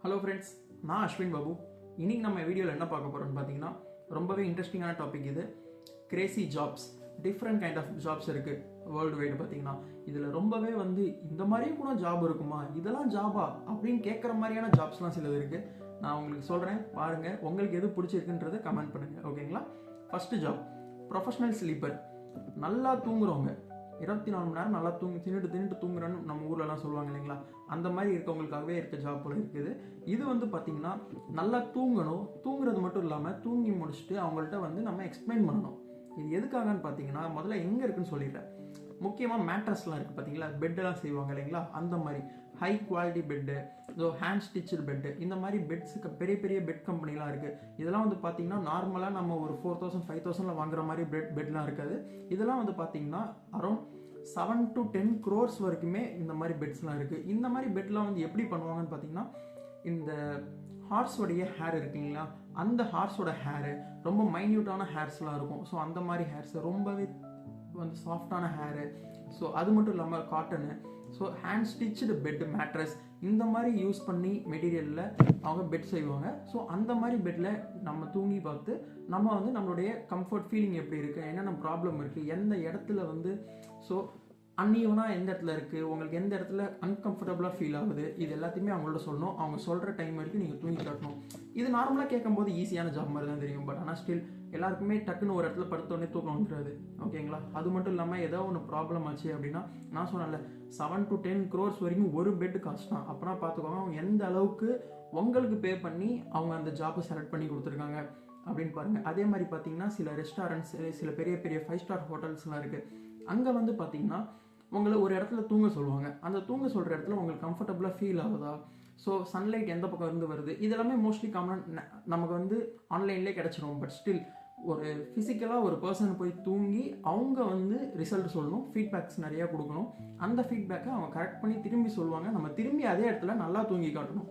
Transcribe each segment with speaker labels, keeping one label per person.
Speaker 1: Hello friends, நான் அஸ்வின் பாபு. இன்றைக்கி நம்ம வீடியோவில் என்ன பார்க்க போகிறோம்னு பார்த்தீங்கன்னா ரொம்பவே இன்ட்ரெஸ்டிங்கான டாபிக் இது. Crazy jobs, different kind of jobs இருக்குது வேர்ல்டு வைடு. பார்த்தீங்கன்னா இதில் ரொம்பவே இந்த மாதிரியும் கூட ஜாப் இருக்குமா, இதெல்லாம் ஜாபா அப்படின்னு கேட்குற மாதிரியான ஜாப்ஸ்லாம் சிலது இருக்குது. நான் உங்களுக்கு சொல்கிறேன், பாருங்கள், உங்களுக்கு எது பிடிச்சிருக்குன்றதை கமெண்ட் பண்ணுங்கள், ஓகேங்களா? First job, professional sleeper. நல்லா தூங்குறவங்க, 24 மணி நேரம் நல்லா தின்னுட்டு தூங்குறேன்னு நம்ம ஊர்லலாம் சொல்லுவாங்க இல்லைங்களா? அந்த மாதிரி இருக்கவங்களுக்காகவே இருக்க ஜாப் போல இருக்குது. இது பார்த்தீங்கன்னா நல்லா தூங்குறது மட்டும் இல்லாமல் தூங்கி முடிச்சுட்டு அவங்கள்ட்ட நம்ம எக்ஸ்பிளைன் பண்ணணும். இது எதுக்காகன்னு பார்த்தீங்கன்னா, முதல்ல எங்கே இருக்குன்னு சொல்லிடுறேன். முக்கியமாக மேட்ரஸ்லாம் இருக்குது பார்த்தீங்களா, பெட்டெல்லாம் செய்வாங்க இல்லைங்களா? அந்த மாதிரி high quality bed, hand stitch bed, இந்த மாதிரி பெட்ஸுக்கு பெரிய பெரிய பெட் கம்பெனிலாம் இருக்குது. இதெல்லாம் பார்த்தீங்கன்னா நார்மலாக நம்ம ஒரு 4000 5000 வாங்குற மாதிரி பெட்லாம் இருக்காது. இதெல்லாம் பார்த்தீங்கன்னா அரௌண்ட் 7 to 10 crores வரைக்குமே இந்த மாதிரி பெட்ஸ்லாம் இருக்குது. இந்த மாதிரி பெட்லாம் எப்படி பண்ணுவாங்கன்னு பார்த்தீங்கன்னா, இந்த ஹார்ஸோடைய ஹேர் இருக்குங்களா, அந்த ஹார்ஸோட ஹேரு ரொம்ப மைன்யூட்டான ஹேர்ஸ்லாம் இருக்கும். ஸோ அந்த மாதிரி ஹேர்ஸ் ரொம்பவே சாஃப்டான ஹேரு. ஸோ அது மட்டும் இல்லாமல் cotton, so hand stitch bed, mattress, இந்த மாதிரி யூஸ் பண்ணி மெட்டீரியலில் அவங்க பெட் செய்வாங்க. ஸோ அந்த மாதிரி பெட்டில் நம்ம தூங்கி பார்த்து நம்மளுடைய கம்ஃபர்ட் ஃபீலிங் எப்படி இருக்குது, என்னென்ன ப்ராப்ளம் இருக்குது, எந்த இடத்துல ஸோ அன்ஈவனாக எந்த இடத்துல இருக்குது, உங்களுக்கு எந்த இடத்துல அன்கம்ஃபர்டபுளாக ஃபீல் ஆகுது, இது எல்லாத்தையுமே அவங்கள்ட்ட சொல்லணும். அவங்க சொல்கிற டைம் வரைக்கும் நீங்கள் தூங்கி காட்டணும். இது நார்மலாக கேட்கும்போது ஈஸியான ஜாப் மாதிரி தான் தெரியும். பட் ஆனால் ஸ்டில் எல்லாருக்குமே டக்குன்னு ஒரு இடத்துல படுத்தோடனே தூக்கம் வந்துடாது, ஓகேங்களா? அது மட்டும் இல்லாமல் ஏதோ ஒன்று ப்ராப்ளம் ஆச்சு அப்படின்னா, நான் சொன்னேன்ல 7 to 10 crores வரைக்கும் ஒரு பெட்டு காஸ்ட் தான். அப்போனா பார்த்துக்கோங்க அவங்க எந்த அளவுக்கு உங்களுக்கு பே பண்ணி அவங்க அந்த ஜாப்பை செலக்ட் பண்ணி கொடுத்துருக்காங்க அப்படின்னு பாருங்கள். அதே மாதிரி பார்த்தீங்கன்னா சில ரெஸ்டாரண்ட்ஸ், சில பெரிய பெரிய 5 star ஹோட்டல்ஸ்லாம் இருக்குது. அங்கே பார்த்தீங்கன்னா உங்களை ஒரு இடத்துல தூங்க சொல்லுவாங்க. அந்த தூங்க சொல்கிற இடத்துல உங்களுக்கு கம்ஃபர்டபுளாக ஃபீல் ஆகுதா, ஸோ சன்லைட் எந்த பக்கம் இருந்து வருது, இதெல்லாமே மோஸ்ட்லி நமக்கு ஆன்லைன்லேயே கிடச்சிரும். பட் ஸ்டில் ஒரு ஃபிசிக்கலாக ஒரு பர்சன் போய் தூங்கி அவங்க ரிசல்ட் சொல்லணும், ஃபீட்பேக்ஸ் நிறையா கொடுக்கணும். அந்த ஃபீட்பேக்கை அவங்க கரெக்ட் பண்ணி திரும்பி சொல்லுவாங்க. நம்ம திரும்பி அதே இடத்துல நல்லா தூங்கி காட்டணும்,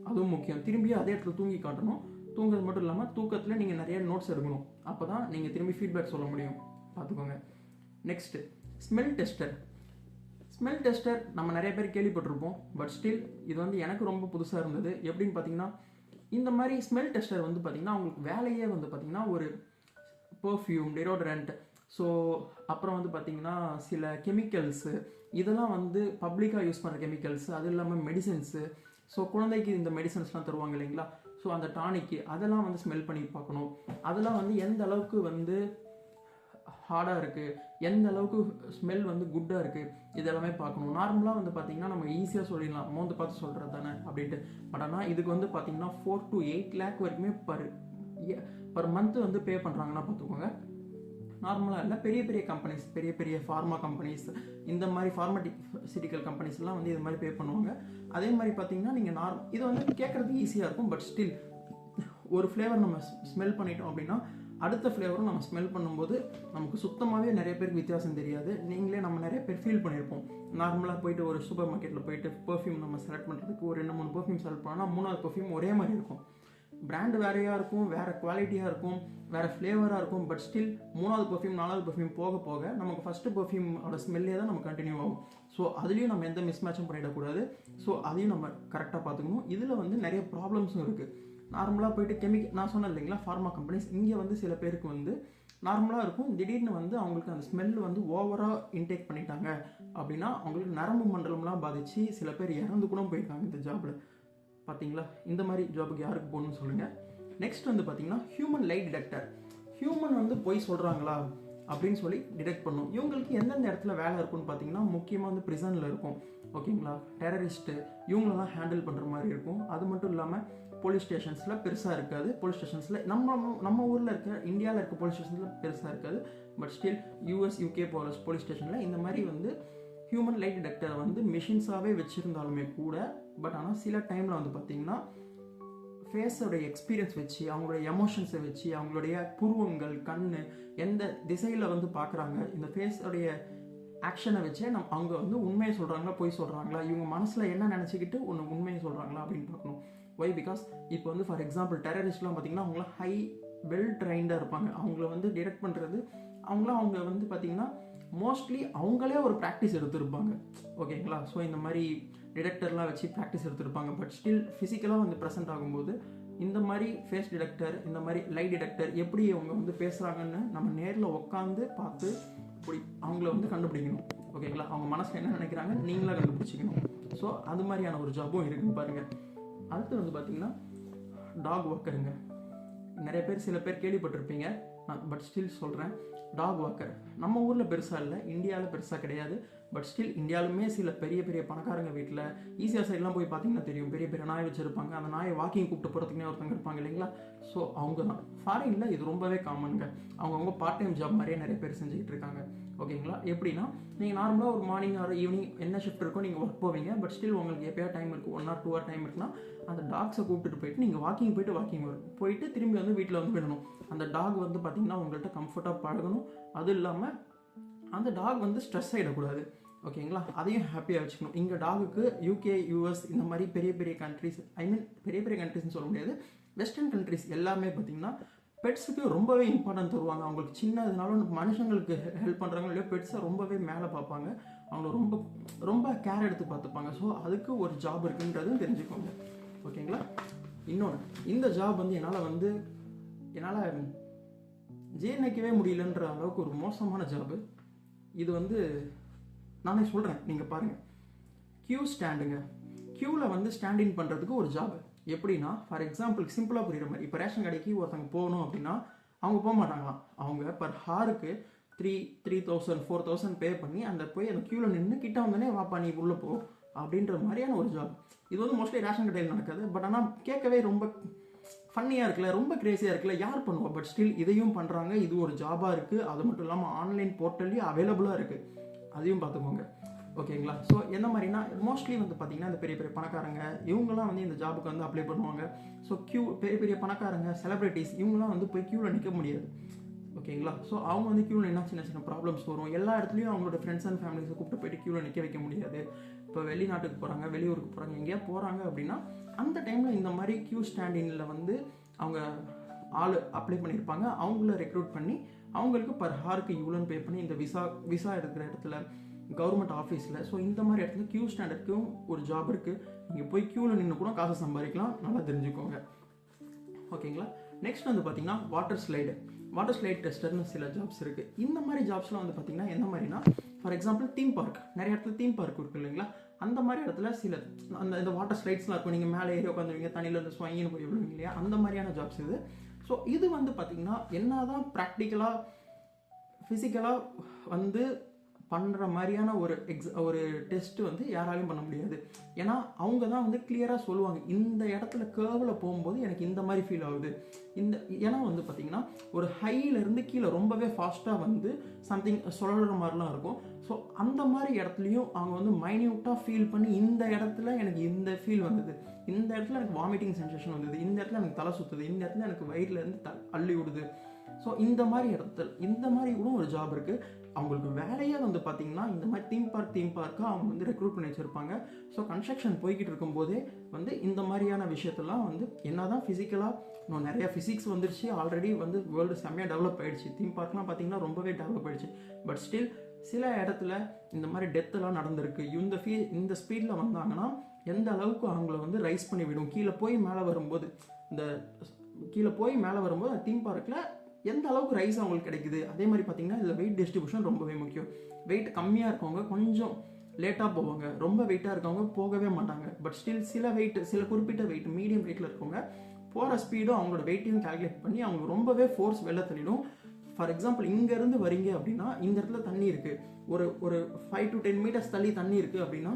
Speaker 1: அதுவும் முக்கியம். திரும்பி அதே இடத்துல தூங்கி காட்டணும். தூங்குறது மட்டும் இல்லாமல் தூக்கத்தில் நீங்கள் நிறைய நோட்ஸ் எடுக்கணும். அப்போ தான் நீங்கள் திரும்பி ஃபீட்பேக் சொல்ல முடியும், பார்த்துக்கோங்க. Next smell tester. Smell tester நம்ம நிறைய பேர் கேள்விப்பட்டிருப்போம். பட் ஸ்டில் இது எனக்கு ரொம்ப புதுசாக இருந்தது. எப்படின்னு பார்த்தீங்கன்னா, இந்த மாதிரி ஸ்மெல் டெஸ்டர் பார்த்தீங்கன்னா அவங்களுக்கு வேலையே பார்த்தீங்கன்னா ஒரு பர்ஃப்யூம், டியோட்ரண்ட், ஸோ அப்புறம் பார்த்தீங்கன்னா சில கெமிக்கல்ஸு, இதெல்லாம் பப்ளிக்காக யூஸ் பண்ணுற கெமிக்கல்ஸ், அது இல்லாமல் மெடிசன்ஸு. ஸோ குழந்தைக்கு இந்த மெடிசன்ஸ்லாம் தருவாங்க இல்லைங்களா, ஸோ அந்த டானிக்கு அதெல்லாம் ஸ்மெல் பண்ணி பார்க்கணும். அதெல்லாம் எந்த அளவுக்கு ஹார்டாக இருக்குது, எந்த அளவுக்கு ஸ்மெல் குட்டாக இருக்குது, இதெல்லாமே பார்க்கணும். நார்மலாக பார்த்தீங்கன்னா நம்ம ஈஸியாக சொல்லிடலாம், மோந்து பார்த்து சொல்கிறது தானே அப்படின்ட்டு. பட் ஆனால் இதுக்கு பார்த்தீங்கன்னா 4 to 8 lakh வரைக்குமே பர் மந்த் பே பண்ணுறாங்கன்னா பார்த்துக்கோங்க. நார்மலாக இல்லை, பெரிய பெரிய கம்பெனிஸ், பெரிய பெரிய ஃபார்மா கம்பெனிஸ், இந்த மாதிரி ஃபார்மசிட்டிக்கல் கம்பெனிஸ்லாம் இது மாதிரி பே பண்ணுவாங்க. அதே மாதிரி பார்த்தீங்கன்னா நீங்கள் இது கேட்குறதுக்கு ஈஸியாக இருக்கும். பட் ஸ்டில் ஒரு ஃப்ளேவர் நம்ம ஸ்மெல் பண்ணிட்டோம் அப்படின்னா அடுத்த ஃப்ளேவரும் நம்ம ஸ்மெல் பண்ணும்போது நமக்கு சுத்தமாகவே நிறைய பேருக்கு வித்தியாசம் தெரியாது. நம்ம நிறைய பேர் ஃபீல் பண்ணியிருப்போம். நார்மலாக போயிட்டு ஒரு சூப்பர் மார்க்கெட்டில் போயிட்டு பர்ஃப்யூம் நம்ம செலக்ட் பண்ணுறதுக்கு ஒரு 2-3 பர்ஃப்யூம் செலக்ட் பண்ணால் 3வது பர்ஃப்யூம் ஒரே மாதிரி இருக்கும். பிராண்டு வேறையாக இருக்கும், வேறு குவாலிட்டியாக இருக்கும், வேறு ஃப்ளேவராக இருக்கும். பட் ஸ்டில் 3வது பர்ஃப்யூம் 4வது பர்ஃப்யூம் போக போக நமக்கு ஃபஸ்ட்டு பர்ஃப்யூமோட ஸ்மெல்லே தான் நம்ம கண்டினியூ ஆகும். ஸோ அதுலேயும் நம்ம எந்த மிஸ்மேட்சும் பண்ணிடக்கூடாது. ஸோ அதையும் நம்ம கரெக்டாக பார்த்துக்கணும். இதில் நிறைய ப்ராப்ளம்ஸும் இருக்குது. நார்மலாக போயிட்டு நான் சொன்னேன் இல்லைங்களா, ஃபார்மா கம்பெனிஸ், இங்கே சில பேருக்கு நார்மலாக இருக்கும். திடீர்னு அவங்களுக்கு அந்த ஸ்மெல் ஓவராக இன்டேக் பண்ணிட்டாங்க அப்படின்னா அவங்களுக்கு நரம்பு மண்டலம்லாம் பாதித்து சில பேர் இறந்து கூட போயிருக்காங்க இந்த ஜாபில். பார்த்தீங்களா? இந்த மாதிரி ஜாபுக்கு யாருக்கு போகணும்னு சொல்லுங்கள். நெக்ஸ்ட் பார்த்தீங்கன்னா ஹியூமன் லை டிடெக்டர். ஹியூமன் போய் சொல்கிறாங்களா அப்படின்னு சொல்லி டிடெக்ட் பண்ணும். இவங்களுக்கு எந்தெந்த இடத்துல வேலை இருக்குன்னு பார்த்தீங்கன்னா, முக்கியமாக ப்ரிசனில் இருக்கும், ஓகேங்களா? டெரரிஸ்ட்டு இவங்களெல்லாம் ஹேண்டில் பண்ணுற மாதிரி இருக்கும். அது மட்டும் இல்லாமல் போலீஸ் ஸ்டேஷன்ஸில் பெருசாக இருக்காது. போலீஸ் ஸ்டேஷன்ஸில் நம்ம ஊரில் இருக்க, இந்தியாவில் இருக்க போலீஸ் ஸ்டேஷன்ஸில் பெருசாக இருக்காது. But still US UK police ஸ்டேஷனில் இந்த மாதிரி ஹியூமன் லை டிடெக்டரை மிஷின்ஸாகவே வச்சுருந்தாலுமே கூட, பட் ஆனால் சில டைமில் பார்த்தீங்கன்னா ஃபேஸோடைய எக்ஸ்பீரியன்ஸ் வச்சு, அவங்களுடைய எமோஷன்ஸை வச்சு, அவங்களுடைய புருவங்கள், கண் எந்த திசையில் பார்க்குறாங்க, இந்த ஃபேஸோடைய ஆக்ஷனை வச்சே அவங்க உண்மையை சொல்கிறாங்களா பொய் சொல்கிறாங்களா, இவங்க மனசில் என்ன நினச்சிக்கிட்டு ஒன்று உண்மையை சொல்கிறாங்களா அப்படின்னு பார்க்கணும். ஒய்? பிகாஸ் இப்போ ஃபார் எக்ஸாம்பிள் டெரரிஸ்ட்லாம் பார்த்தீங்கன்னா அவங்களாம் வெல் ட்ரைன்டாக இருப்பாங்க. அவங்கள டிடெக்ட் பண்ணுறது அவங்க பார்த்தீங்கன்னா மோஸ்ட்லி அவங்களே ஒரு ப்ராக்டிஸ் எடுத்துருப்பாங்க, ஓகேங்களா? ஸோ இந்த மாதிரி டிடெக்டர்லாம் வச்சு ப்ராக்டிஸ் எடுத்துருப்பாங்க. பட் ஸ்டில் ஃபிசிக்கலாக வந்து ப்ரெசென்ட் ஆகும்போது இந்த மாதிரி ஃபேஸ் டிடெக்டர், இந்த மாதிரி லைட் டிடெக்டர் எப்படி அவங்க வந்து பேசுகிறாங்கன்னு நம்ம நேரில் உட்காந்து பார்த்து அவங்கள வந்து கண்டுபிடிக்கணும். ஓகேங்களா? அவங்க மனசில் என்ன நினைக்கிறாங்க நீங்களாக கண்டுபிடிச்சிக்கணும். ஸோ அது மாதிரியான ஒரு ஜாபும் இருக்குன்னு பாருங்கள். அடுத்து வந்து பார்த்திங்கன்னா டாக் வாக்கருங்க. நிறைய பேர் சில பேர் கேள்விப்பட்டிருப்பீங்க, பட் ஸ்டில் சொல்கிறேன். டாக் வாக்கர் நம்ம ஊரில் பெருசாக இல்லை, இந்தியாவில் பெருசாக கிடையாது. பட் ஸ்டில் இந்தியாவிலுமே சில பெரிய பெரிய பணக்காரங்க வீட்டில் ஈஸியாக சைட்லாம் போய் பார்த்தீங்கன்னா தெரியும், பெரிய பெரிய நாய் வச்சுருப்பாங்க. அந்த நாயை வாக்கிங் கூப்பிட்டு போகிறதுக்குனே ஒருத்தங்க இருப்பாங்க இல்லைங்களா? ஸோ அவங்க தான். ஃபாரினில் இது ரொம்பவே காமனுங்க. அவங்கவுங்க பார்ட் டைம் ஜாப் மாதிரியே நிறைய பேர் செஞ்சுக்கிட்டு இருக்காங்க. ஓகேங்களா? எப்படின்னா நீங்கள் நார்மலாக ஒரு மார்னிங் ஆர் ஈவினிங் என்ன ஷிஃப்ட் இருக்கோ நீங்கள் ஒர்க் போவீங்க. பட் ஸ்டில் உங்களுக்கு எப்போயா டைம் இருக்குது, 1 or 2 hour டைம் இருக்குன்னா அந்த டாக்ஸை கூப்பிட்டுட்டு போயிட்டு நீங்கள் வாக்கிங் போயிட்டு திரும்பி வந்து வீட்டில் வந்து விடணும். அந்த டாக் வந்து பார்த்தீங்கன்னா உங்கள்கிட்ட கம்ஃபர்ட்டாக பழகணும். அது இல்லாமல் அந்த டாக் வந்து ஸ்ட்ரெஸ் ஆகிடக்கூடாது. ஓகேங்களா? அதையும் ஹாப்பியாக வச்சுக்கணும். இங்கே டாகுக்கு UK, US இந்த மாதிரி பெரிய பெரிய கண்ட்ரிஸ், பெரிய பெரிய கண்ட்ரிஸ்ன்னு சொல்ல முடியாது, வெஸ்டர்ன் கண்ட்ரிஸ் எல்லாமே பார்த்தீங்கன்னா பெட்ஸுக்கு ரொம்பவே இம்பார்ட்டன்ட் தருவாங்க. அவங்களுக்கு சின்னதுனாலும் மனுஷங்களுக்கு ஹெல்ப் பண்ணுறாங்களோ இல்லையோ பெட்ஸை ரொம்பவே மேலே பார்ப்பாங்க. அவங்கள ரொம்ப ரொம்ப கேர் எடுத்து பார்த்துப்பாங்க. ஸோ அதுக்கு ஒரு ஜாப் இருக்குன்றதும் தெரிஞ்சுக்கோங்க. ஓகேங்களா? இன்னொன்று, இந்த ஜாப் வந்து என்னால் ஜீர்ணிக்கவே முடியலன்ற அளவுக்கு ஒரு மோசமான ஜாபு இது. வந்து நானே சொல்கிறேன், நீங்கள் பாருங்கள். க்யூ ஸ்டாண்டுங்க. க்யூவில் வந்து ஸ்டாண்டின் பண்ணுறதுக்கு ஒரு ஜாப். எப்படின்னா, ஃபார் எக்ஸாம்பிளுக்கு சிம்பிளாக புரியுற மாதிரி, இப்போ ரேஷன் கடைக்கு ஒருத்தங்க போகணும் அப்படின்னா அவங்க போக மாட்டாங்களாம். அவங்க பர் ஹாருக்கு 3,000 4,000 பே பண்ணி அந்த க்யூவில் நின்று கிட்ட வந்தோடனே வாப்பா நீ உள்ளே போ அப்படின்ற மாதிரியான ஒரு ஜாப். இது வந்து மோஸ்ட்லி ரேஷன் கடையில் நடக்காது. பட் ஆனால் கேட்கவே ரொம்ப ஃபன்னியாக இருக்குல்ல, ரொம்ப கிரேஸியாக இருக்குல்ல, யார் பண்ணுவா? பட் ஸ்டில் இதையும் பண்ணுறாங்க. இது ஒரு ஜாபாக இருக்குது. அது மட்டும் இல்லாமல் ஆன்லைன் போர்ட்டல்லையும் அவைலபிளாக இருக்குது. அதையும் பார்த்துக்கோங்க. ஓகேங்களா? ஸோ என்ன மாதிரினா மோஸ்ட்லி வந்து பார்த்தீங்கன்னா இந்த பெரிய பெரிய பணக்காரங்க இவங்கெல்லாம் வந்து இந்த ஜாபுக்கு வந்து அப்ளை பண்ணுவாங்க. ஸோ பெரிய பெரிய பணக்காரங்க, செலிபிரிட்டிஸ் இவங்கெல்லாம் வந்து போய் க்யூவில் நிற்க முடியாது. ஓகேங்களா? ஸோ அவங்க வந்து க்யூவில் என்ன சின்ன சின்ன ப்ராப்ளம்ஸ் வரும். எல்லா இடத்துலையும் அவங்களோட ஃப்ரெண்ட்ஸ் அண்ட் ஃபேமிலிஸை கூப்பிட்டு போயிட்டு க்யூவில் நிற்க வைக்க முடியாது. இப்போ வெளிநாட்டுக்கு போகிறாங்க, வெளியூருக்கு போகிறாங்க, எங்கேயா போகிறாங்க அப்படின்னா அந்த டைமில் இந்த மாதிரி க்யூ ஸ்டாண்டிங்கில் வந்து அவங்க ஆள் அப்ளை பண்ணியிருப்பாங்க. அவங்கள ரெக்ரூட் பண்ணி அவங்களுக்கு பர் ஹாருக்கு இவ்வளோன்னு பே பண்ணி இந்த விசா எடுக்கிற இடத்துல, கவர்மெண்ட் ஆஃபீஸில், ஸோ இந்த மாதிரி இடத்துல க்யூ ஸ்டாண்டர்டுக்கும் ஒரு ஜாப் இருக்குது. நீங்கள் போய் க்யூவில் நின்று கூட காசு சம்பாதிக்கலாம். நல்லா தெரிஞ்சுக்கோங்க. ஓகேங்களா? நெக்ஸ்ட் வந்து பார்த்தீங்கன்னா வாட்டர் ஸ்லைட் டெஸ்டர்னு சில ஜாப்ஸ் இருக்குது. இந்த மாதிரி ஜாப்ஸ்லாம் வந்து பார்த்தீங்கன்னா என்ன மாதிரினா, ஃபார் எக்ஸாம்பிள் தீம் பார்க், நிறைய இடத்துல தீம் பார்க் இருக்குது இல்லைங்களா? அந்த மாதிரி இடத்துல சில இந்த வாட்டர் ஸ்லைட்ஸ்லாம் இருக்கும். நீங்கள் மேலே ஏறி உட்காந்துருவீங்க, தண்ணியில் இருந்து ஸ்வைன்னு போய் விடுவீங்க இல்லையா? அந்த மாதிரியான ஜாப்ஸ் இது. ஸோ இது வந்து பார்த்தீங்கன்னா என்ன தான் ப்ராக்டிக்கலாக ஃபிசிக்கலாக வந்து பண்ணுற மாதிரியான ஒரு டெஸ்ட்டு வந்து யாராலையும் பண்ண முடியாது. ஏன்னா அவங்க தான் வந்து கிளியராக சொல்லுவாங்க, இந்த இடத்துல கேர்வில் போகும்போது எனக்கு இந்த மாதிரி ஃபீல் ஆகுது. ஏன்னா வந்து பார்த்திங்கன்னா ஒரு ஹையிலேருந்து கீழே ரொம்பவே ஃபாஸ்ட்டாக வந்து சம்திங் சொல்கிற மாதிரிலாம் இருக்கும். ஸோ அந்த மாதிரி இடத்துலையும் அவங்க வந்து மைன்யூட்டாக ஃபீல் பண்ணி இந்த இடத்துல எனக்கு இந்த ஃபீல் வந்தது, இந்த இடத்துல எனக்கு வாமிட்டிங் சென்சேஷன் வந்தது, இந்த இடத்துல எனக்கு தலை சுற்றுது, இந்த இடத்துல எனக்கு வயிறுலேருந்து அள்ளி விடுது. ஸோ இந்த மாதிரி கூட ஒரு ஜாப் இருக்குது. அவங்களுக்கு வேலையே வந்து பார்த்தீங்கன்னா இந்த மாதிரி தீம் பார்க்காக அவங்க வந்து ரெக்ரூட் பண்ணி வச்சுருப்பாங்க. ஸோ கன்ஸ்ட்ரக்ஷன் போய்கிட்டு இருக்கும்போதே வந்து இந்த மாதிரியான விஷயத்தெல்லாம் வந்து என்ன தான் ஃபிசிக்கலாக இன்னும் நிறையா ஃபிசிக்ஸ் வந்துருச்சு. ஆல்ரெடி வந்து வேர்ல்டு செம்மையாக டெவலப் ஆகிடுச்சு. தீம் பார்க்லாம் பார்த்தீங்கன்னா ரொம்பவே டெவலப் ஆகிடுச்சு. பட் ஸ்டில் சில இடத்துல இந்த மாதிரி டெத்தெல்லாம் நடந்திருக்கு. இந்த ஸ்பீடில் வந்தாங்கன்னா எந்த அளவுக்கு அவங்கள வந்து ரைஸ் பண்ணி விடும். கீழே போய் மேலே வரும்போது தீம் பார்க்கில் எந்த அளவுக்கு ரைஸ் அவங்களுக்கு கிடைக்குது. அதே மாதிரி பார்த்தீங்கன்னா இதில் வெயிட் டிஸ்ட்ரிபியூஷன் ரொம்பவே முக்கியம். வெயிட் கம்மியாக இருக்கவங்க கொஞ்சம் லேட்டாக போவாங்க, ரொம்ப வெயிட்டாக இருக்கவங்க போகவே மாட்டாங்க. பட் ஸ்டில் சில குறிப்பிட்ட வெயிட் மீடியம் வெயிட்டில் இருக்கவங்க போகிற ஸ்பீடும் அவங்களோட வெயிட்டையும் கால்குலேட் பண்ணி அவங்க ரொம்பவே ஃபோர்ஸ் வெளில தள்ளிடும். ஃபார் எக்ஸாம்பிள் இங்கேருந்து வரீங்க அப்படின்னா இந்த இடத்துல தண்ணி இருக்குது, ஒரு 5 to 10 meters தள்ளி தண்ணி இருக்குது அப்படின்னா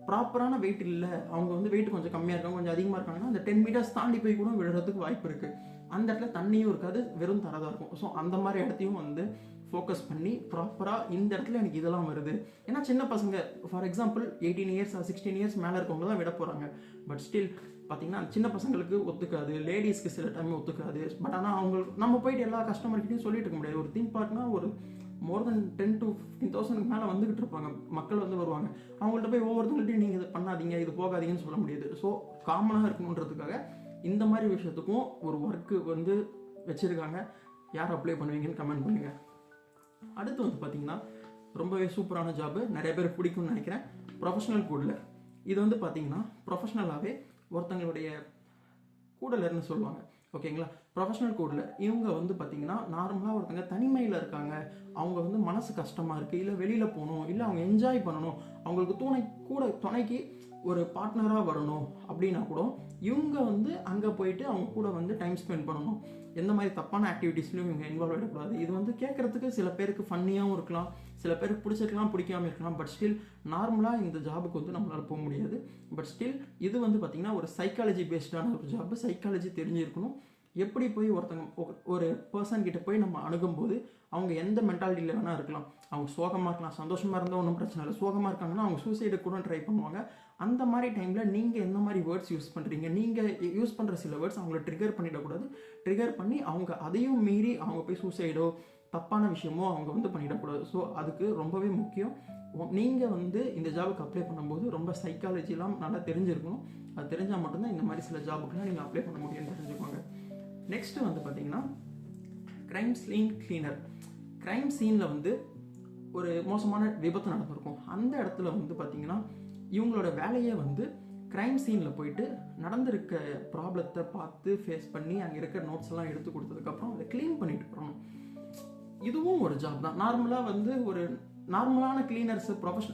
Speaker 1: ப்ராப்பரான வெயிட் இல்லை, அவங்க வந்து வெயிட் கொஞ்சம் கம்மியாக இருக்காங்க, கொஞ்சம் அதிகமாக இருக்காங்கன்னா அந்த 10 meters தாண்டி போய் கூட விழுறதுக்கு வாய்ப்பு இருக்குது. அந்த இடத்துல தண்ணியும் இருக்காது, வெறும் தரதாக இருக்கும். ஸோ அந்த மாதிரி இடத்தையும் வந்து ஃபோக்கஸ் பண்ணி ப்ராப்பராக இந்த இடத்துல எனக்கு இதெல்லாம் வருது. ஏன்னா சின்ன பசங்க for example 18 years or 16 years மேலே இருக்கவங்க தான் விட போகிறாங்க. பட் ஸ்டில் பார்த்தீங்கன்னா சின்ன பசங்களுக்கு ஒத்துக்காது, லேடிஸ்க்கு சில டைம் ஒத்துக்காது. பட் ஆனால் நம்ம போயிட்டு எல்லா கஸ்டமர்கிட்டையும் சொல்லிட்டு இருக்க முடியாது. ஒரு தீம் பார்க்னா ஒரு more than 10 to 15,000 மேலே வந்துக்கிட்டு இருப்பாங்க, மக்கள் வந்து வருவாங்க. அவங்கள்ட்ட போய் ஒவ்வொருத்தவங்கள்ட்டையும் நீங்கள் இது பண்ணாதீங்க, இது போகாதீங்கன்னு சொல்ல முடியாது. ஸோ காமனாக இருக்கணுன்றதுக்காக இந்த மாதிரி விஷயத்துக்கும் ஒரு ஒர்க்கு வந்து வச்சுருக்காங்க. யார் அப்ளை பண்ணுவீங்கன்னு கமெண்ட் பண்ணுங்கள். அடுத்து வந்து பார்த்தீங்கன்னா ரொம்பவே சூப்பரான ஜாப்பு, நிறைய பேர் பிடிக்கும்னு நினைக்கிறேன். ப்ரொஃபஷனல் கூடலர். இது வந்து பார்த்தீங்கன்னா ப்ரொஃபஷ்னலாகவே ஒருத்தங்களுடைய கூடலர்னு சொல்லுவாங்க, ஓகேங்களா. ப்ரொஃபஷனல் கூடலர் இவங்க வந்து பார்த்தீங்கன்னா நார்மலாக ஒருத்தங்க தனிமையில் இருக்காங்க, அவங்க வந்து மனசு கஷ்டமாக இருக்குது, இல்லை வெளியில் போகணும், இல்லை அவங்க என்ஜாய் பண்ணணும், அவங்களுக்கு துணைக்கு ஒரு பார்ட்னராக வரணும் அப்படின்னா கூட இவங்க வந்து அங்கே போயிட்டு அவங்க கூட வந்து டைம் ஸ்பெண்ட் பண்ணணும். எந்த மாதிரி தப்பான ஆக்டிவிட்டீஸ்லையும் இவங்க இன்வால்வ் ஆகிடக்கூடாது. இது வந்து கேட்குறதுக்கு சில பேருக்கு ஃபன்னியாகவும் இருக்கலாம், சில பேருக்கு பிடிச்சிருக்கலாம், பிடிக்காமல் இருக்கலாம். பட் ஸ்டில் நார்மலாக இந்த ஜாபுக்கு வந்து நம்மளால் போக முடியாது. பட் ஸ்டில் இது வந்து பார்த்திங்கன்னா ஒரு சைக்காலஜி பேஸ்டான ஒரு ஜாப்பு. சைக்காலஜி தெரிஞ்சிருக்கணும். எப்படி போய் ஒரு பர்சன் கிட்ட போய் நம்ம அணுகும்போது அவங்க எந்த மென்டாலிட்டியில் வேணால் இருக்கலாம். அவங்க சோகமாக இருக்கலாம், சந்தோஷமாக இருந்தால் ஒன்றும் பிரச்சனை இல்லை. சோகமாக இருக்காங்கன்னா அவங்க சூசைடு கூட ட்ரை பண்ணுவாங்க. அந்த மாதிரி டைமில் நீங்கள் எந்த மாதிரி வேர்ட்ஸ் யூஸ் பண்ணுறீங்க, நீங்கள் யூஸ் பண்ணுற சில வேர்ட்ஸ் அவங்கள ட்ரிகர் பண்ணிடக்கூடாது. ட்ரிகர் பண்ணி அவங்க அதையும் மீறி அவங்க போய் சூசைடோ தப்பான விஷயமோ அவங்க வந்து பண்ணிடக்கூடாது. ஸோ அதுக்கு ரொம்பவே முக்கியம். நீங்கள் வந்து இந்த ஜாபுக்கு அப்ளை பண்ணும்போது ரொம்ப சைக்காலஜிலாம் நல்லா தெரிஞ்சிருக்கணும். அது தெரிஞ்சால் மட்டும்தான் இந்த மாதிரி சில ஜாபுக்குலாம் நீங்கள் அப்ளை பண்ண முடியும்னு தெரிஞ்சுக்கோங்க. நெக்ஸ்ட் வந்து பார்த்தீங்கன்னா க்ரைம் சீன் கிளீனர். க்ரைம் சீனில் வந்து ஒரு மோசமான விபத்து நடந்திருக்கும். அந்த இடத்துல வந்து பார்த்தீங்கன்னா இவங்களோட வேலையே வந்து க்ரைம் சீனில் போயிட்டு நடந்திருக்க ப்ராப்ளத்தை பார்த்து ஃபேஸ் பண்ணி அங்கே இருக்கிற நோட்ஸ் எல்லாம் எடுத்து கொடுத்ததுக்கப்புறம் அதை க்ளீன் பண்ணிட்டு வரணும். இதுவும் ஒரு ஜாப் தான். நார்மலாக வந்து ஒரு நார்மலான கிளீனர்ஸ்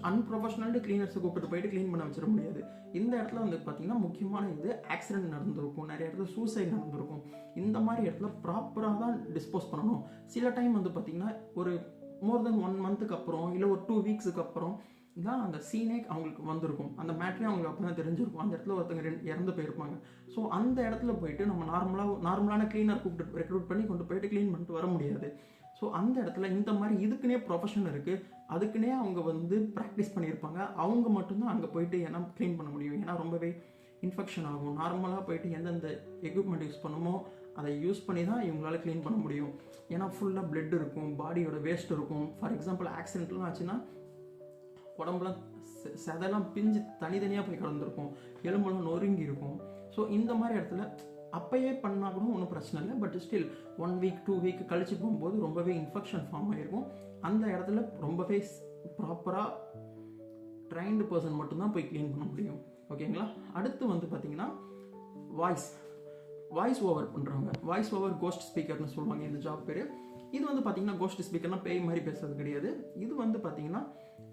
Speaker 1: அன்ப்ரொஃபஷனல் கிளீனர்ஸை கூப்பிட்டு போயிட்டு க்ளீன் பண்ண வச்சிட முடியாது. இந்த இடத்துல வந்து பார்த்தீங்கன்னா முக்கியமான இது ஆக்சிடென்ட் நடந்திருக்கும், நிறைய இடத்துல சூசைட் நடந்திருக்கும். இந்த மாதிரி இடத்துல ப்ராப்பராக தான் டிஸ்போஸ் பண்ணணும். சில டைம் வந்து பார்த்தீங்கன்னா ஒரு மோர் தென் 1 மந்த்துக்கு அப்புறம் இல்லை ஒரு 2 வீக்ஸுக்கு அப்புறம் தான் அந்த சீனே அவங்களுக்கு வந்திருக்கும். அந்த மேட்ரே அவங்களுக்கு அப்போ தான் தெரிஞ்சிருக்கும். அந்த இடத்துல ஒருத்தங்க இறந்து போயிருப்பாங்க. ஸோ அந்த இடத்துல போயிட்டு நம்ம நார்மலான கிளீனர் கூப்பிட்டு ரெக்ரூட் பண்ணி கொண்டு போயிட்டு க்ளீன் பண்ணிட்டு வர முடியாது. ஸோ அந்த இடத்துல இந்த மாதிரி இதுக்குன்னே ப்ரொஃபஷன் இருக்குது, அதுக்குன்னே அவங்க வந்து ப்ராக்டிஸ் பண்ணியிருப்பாங்க. அவங்க மட்டும்தான் அங்கே போயிட்டு ஏன்னா க்ளீன் பண்ண முடியும். ஏன்னா ரொம்பவே இன்ஃபெக்ஷன் ஆகும். நார்மலாக போயிட்டு எந்தெந்த எக்யூப்மெண்ட் யூஸ் பண்ணுமோ அதை யூஸ் பண்ணி தான் இவங்களால க்ளீன் பண்ண முடியும். ஏன்னா ஃபுல்லாக பிளட் இருக்கும், பாடியோட வேஸ்ட் இருக்கும். ஃபார் எக்ஸாம்பிள் ஆக்சிடென்ட்லாம் ஆச்சுன்னா உடம்புலாம் செதெல்லாம் பிஞ்சு தனித்தனியாக போய் கலந்துருக்கும், எலும்புலாம் நொறுங்கி இருக்கும். ஸோ இந்த மாதிரி இடத்துல அப்பயே பண்ணால் கூட ஒன்றும் பிரச்சனை இல்லை. பட் ஸ்டில் 1 வீக் 2 வீக் கழிச்சு போகும்போது ரொம்பவே இன்ஃபெக்ஷன் ஃபார்ம் ஆகிருக்கும். அந்த இடத்துல ரொம்பவே ப்ராப்பராக ட்ரைன்டு பர்சன் மட்டும்தான் போய் க்ளீன் பண்ண முடியும், ஓகேங்களா. அடுத்து வந்து பார்த்தீங்கன்னா வாய்ஸ் ஓவர் பண்ணுறாங்க. வாய்ஸ் ஓவர் கோஸ்ட் ஸ்பீக்கர்னு சொல்லுவாங்க இந்த ஜாப் பேர். இது வந்து பார்த்தீங்கன்னா கோஸ்ட் ஸ்பீக்கர்னால் பேய் மாதிரி பேசுறது கிடையாது. இது வந்து பார்த்தீங்கன்னா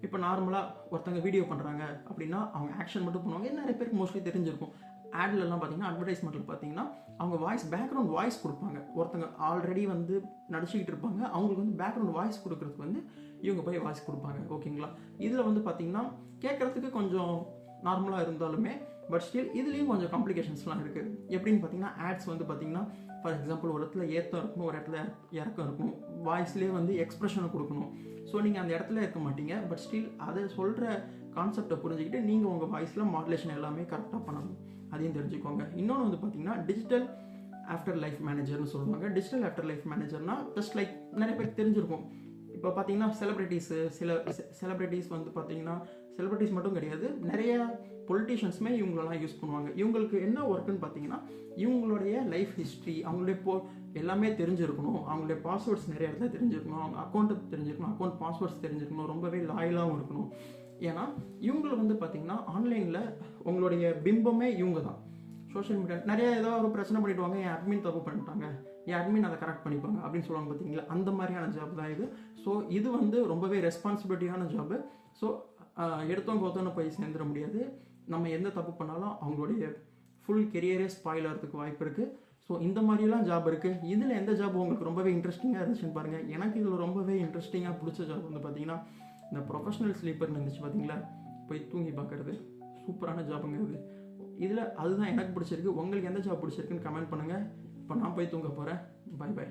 Speaker 1: இப்போ நார்மலாக ஒருத்தங்க வீடியோ பண்ணுறாங்க அப்படின்னா அவங்க ஆக்ஷன் மட்டும் பண்ணுவாங்க. நிறைய பேருக்கு மோஸ்ட்லி தெரிஞ்சிருக்கும். ஆட்லலாம் பார்த்தீங்கன்னா அட்வர்டைஸ்மெண்ட்டில் பார்த்தீங்கன்னா அவங்க பேக்ரவுண்ட் வாய்ஸ் கொடுப்பாங்க. ஒருத்தங்க ஆல்ரெடி வந்து நடிச்சுக்கிட்டு இருப்பாங்க, அவங்களுக்கு வந்து பேக்ரவுண்ட் வாய்ஸ் கொடுக்குறதுக்கு வந்து இவங்க போய் வாய்ஸ் கொடுப்பாங்க, ஓகேங்களா. இதில் வந்து பார்த்தீங்கன்னா கேட்குறதுக்கு கொஞ்சம் நார்மலாக இருந்தாலுமே பட் ஸ்டில் இதுலேயும் கொஞ்சம் காம்ப்ளிகேஷன்ஸ்லாம் இருக்குது. எப்படின்னு பார்த்தீங்கன்னா ஆட்ஸ் வந்து பார்த்தீங்கன்னா ஃபார் எக்ஸாம்பிள் ஒரு இடத்துல ஏற்றம் இருக்கணும், ஒரு இடத்துல இறக்கம் இருக்கணும், வாய்ஸ்லேயே வந்து எக்ஸ்ப்ரெஷனை கொடுக்கணும். ஸோ நீங்கள் அந்த இடத்துல இருக்க மாட்டீங்க. பட் ஸ்டில் அதை சொல்கிற கான்செப்டை புரிஞ்சுக்கிட்டு நீங்கள் உங்கள் வாய்ஸில் மாடுலேஷன் எல்லாமே கரெக்டாக பண்ணணும், அதையும் தெரிஞ்சுக்கோங்க. இன்னொன்று வந்து பார்த்தீங்கன்னா டிஜிட்டல் ஆஃப்டர் லைஃப் மேனேஜர்னு சொல்லுவாங்க. டிஜிட்டல் ஆஃப்டர் லைஃப் மேனேஜர்னால் ஜஸ்ட் லைக் நிறைய பேருக்கு தெரிஞ்சிருக்கும். இப்போ பார்த்தீங்கன்னா செலிப்ரிட்டிஸ் வந்து பார்த்தீங்கன்னா செலிப்ரிட்டிஸ் மட்டும் கிடையாது, நிறைய பொலிட்டீஷியன்ஸுமே இவங்களெல்லாம் யூஸ் பண்ணுவாங்க. இவங்களுக்கு என்ன ஒர்க்குன்னு பார்த்தீங்கன்னா இவங்களுடைய லைஃப் ஹிஸ்ட்ரி, அவங்களுடைய எல்லாமே தெரிஞ்சிருக்கணும், அவங்களுடைய பாஸ்வேர்ட்ஸ் நிறைய இடத்துல தெரிஞ்சிருக்கணும், அவங்க அக்கௌண்ட்டு தெரிஞ்சிருக்கணும், அக்கௌண்ட் பாஸ்வேர்ட்ஸ் தெரிஞ்சிருக்கணும், ரொம்பவே லாயலாகவும் இருக்கணும். ஏன்னா இவங்களை வந்து பார்த்தீங்கன்னா ஆன்லைனில் உங்களுடைய பிம்பமே இவங்க தான். சோஷியல் மீடியா நிறைய ஏதோ ஒரு பிரச்சனை பண்ணிவிடுவாங்க, என் அட்மின் தப்பு பண்ணிட்டாங்க, என் அட்மின் அதை கரெக்ட் பண்ணிப்பாங்க அப்படின்னு சொல்லுவாங்க பார்த்தீங்களா, அந்த மாதிரியான ஜாப் தான் இது. ஸோ இது வந்து ரொம்பவே ரெஸ்பான்சிபிலிட்டியான ஜாபு. ஸோ எடுத்தவங்க ஒருத்தவங்க போய் சேர்ந்துட முடியாது. நம்ம எந்த தப்பு பண்ணாலும் அவங்களுடைய ஃபுல் கெரியரே ஸ்பாயில் ஆகிறதுக்கு வாய்ப்பு இருக்குது. ஸோ இந்த மாதிரிலாம் ஜாப் இருக்குது. இதில் எந்த ஜாப் உங்களுக்கு ரொம்பவே இன்ட்ரெஸ்டிங்காக இருந்துச்சுன்னு பாருங்கள். எனக்கு இதில் ரொம்பவே இன்ட்ரெஸ்டிங்காக பிடிச்ச ஜாப் வந்து பார்த்தீங்கன்னா இந்த ப்ரொஃபஷனல் ஸ்லீப்பர்னு இருந்துச்சு பார்த்தீங்களா, போய் தூங்கி பார்க்குறது சூப்பரான ஜாப்புங்க இது. இதில் அதுதான் எனக்கு பிடிச்சிருக்கு. உங்களுக்கு எந்த ஜாப் பிடிச்சிருக்குன்னு கமெண்ட் பண்ணுங்கள். இப்போ நான் போய் தூங்க போகிறேன். பை.